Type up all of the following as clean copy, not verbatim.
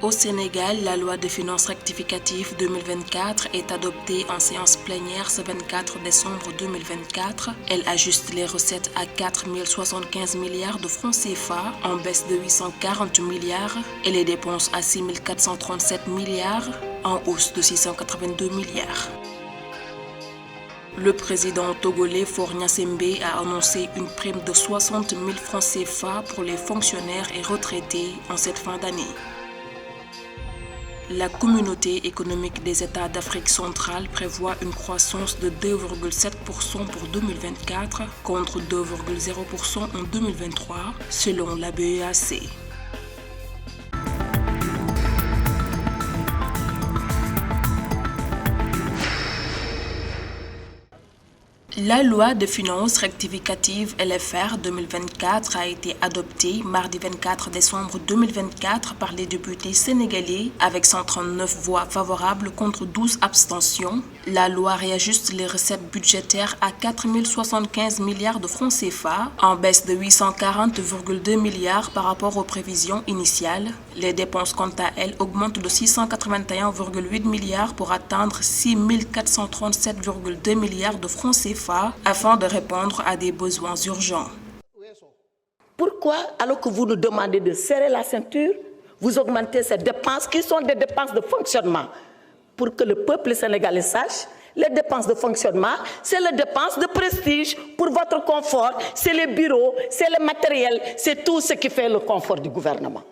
Au Sénégal, la loi de finances rectificative 2024 est adoptée en séance plénière ce 24 décembre 2024. Elle ajuste les recettes à 4 075 milliards de francs CFA, en baisse de 840 milliards, et les dépenses à 6 437 milliards, en hausse de 682 milliards. Le président togolais Faure Gnassingbé a annoncé une prime de 60 000 francs CFA pour les fonctionnaires et retraités en cette fin d'année. La Communauté économique des États d'Afrique centrale prévoit une croissance de 2,7% pour 2024 contre 2,0% en 2023 selon la BEAC. La loi de finances rectificative LFR 2024 a été adoptée mardi 24 décembre 2024 par les députés sénégalais avec 139 voix favorables contre 12 abstentions. La loi réajuste les recettes budgétaires à 4 075 milliards de francs CFA, en baisse de 840,2 milliards par rapport aux prévisions initiales. Les dépenses, quant à elles, augmentent de 681,8 milliards pour atteindre 6 437,2 milliards de francs CFA afin de répondre à des besoins urgents. Pourquoi, alors que vous nous demandez de serrer la ceinture, vous augmentez ces dépenses qui sont des dépenses de fonctionnement? Pour que le peuple sénégalais sache, les dépenses de fonctionnement, c'est les dépenses de prestige pour votre confort, c'est les bureaux, c'est le matériel, c'est tout ce qui fait le confort du gouvernement.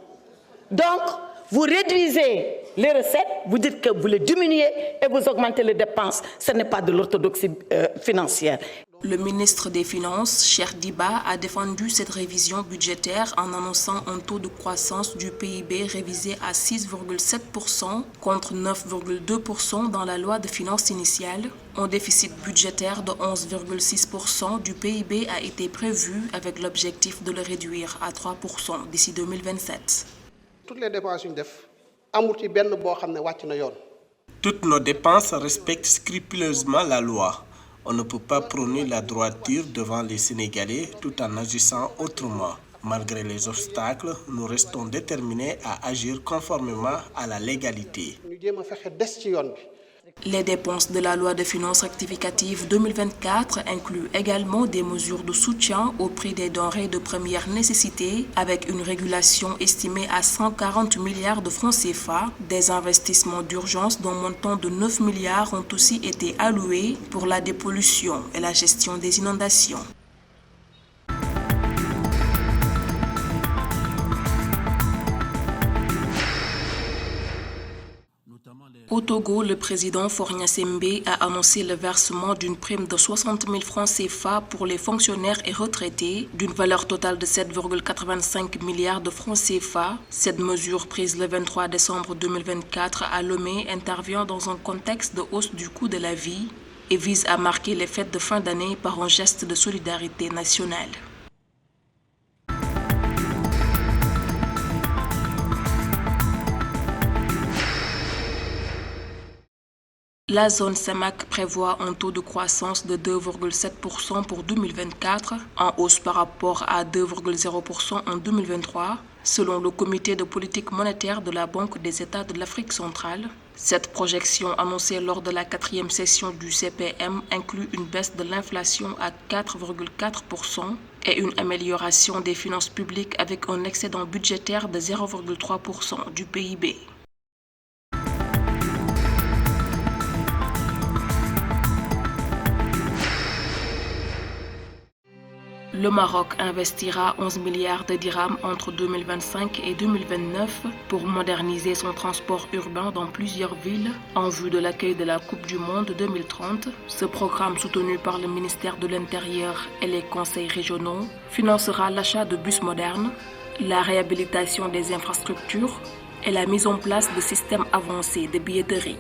Donc, vous réduisez les recettes, vous dites que vous les diminuez et vous augmentez les dépenses. Ce n'est pas de l'orthodoxie financière. Le ministre des Finances, Cheikh Diba, a défendu cette révision budgétaire en annonçant un taux de croissance du PIB révisé à 6,7% contre 9,2% dans la loi de finances initiale. Un déficit budgétaire de 11,6% du PIB a été prévu avec l'objectif de le réduire à 3% d'ici 2027. Toutes les dépenses Toutes nos dépenses respectent scrupuleusement la loi. On ne peut pas prôner la droiture devant les Sénégalais tout en agissant autrement. Malgré les obstacles, nous restons déterminés à agir conformément à la légalité. Les dépenses de la loi de finances rectificative 2024 incluent également des mesures de soutien au prix des denrées de première nécessité avec une régulation estimée à 140 milliards de francs CFA. Des investissements d'urgence d'un montant de 9 milliards ont aussi été alloués pour la dépollution et la gestion des inondations. Au Togo, le président Faure Gnassingbé a annoncé le versement d'une prime de 60 000 francs CFA pour les fonctionnaires et retraités, d'une valeur totale de 7,85 milliards de francs CFA. Cette mesure prise le 23 décembre 2024 à Lomé intervient dans un contexte de hausse du coût de la vie et vise à marquer les fêtes de fin d'année par un geste de solidarité nationale. La zone CEMAC prévoit un taux de croissance de 2,7% pour 2024, en hausse par rapport à 2,0% en 2023, selon le comité de politique monétaire de la Banque des États de l'Afrique centrale. Cette projection annoncée lors de la 4e session du CPM inclut une baisse de l'inflation à 4,4% et une amélioration des finances publiques avec un excédent budgétaire de 0,3% du PIB. Le Maroc investira 11 milliards de dirhams entre 2025 et 2029 pour moderniser son transport urbain dans plusieurs villes en vue de l'accueil de la Coupe du Monde 2030. Ce programme, soutenu par le ministère de l'Intérieur et les conseils régionaux, financera l'achat de bus modernes, la réhabilitation des infrastructures et la mise en place de systèmes avancés de billetterie.